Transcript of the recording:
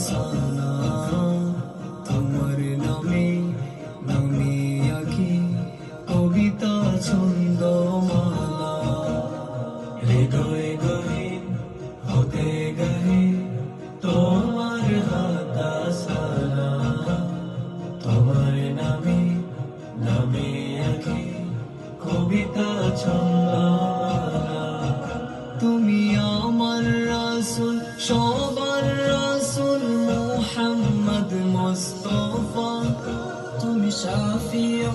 সানা, তোমার নামে নামে আঁকি কবিতা ছন্দমালা। হৃদয় গহীন হতে গাহে তোমার হাতা সানা, তোমার নামে নামে আঁকি কবিতা ছন্দমালা। তুমি আমার রাসূল, সবার রাসূল মুহাম্মদ মুস্তাফা, তুমি শাফিউ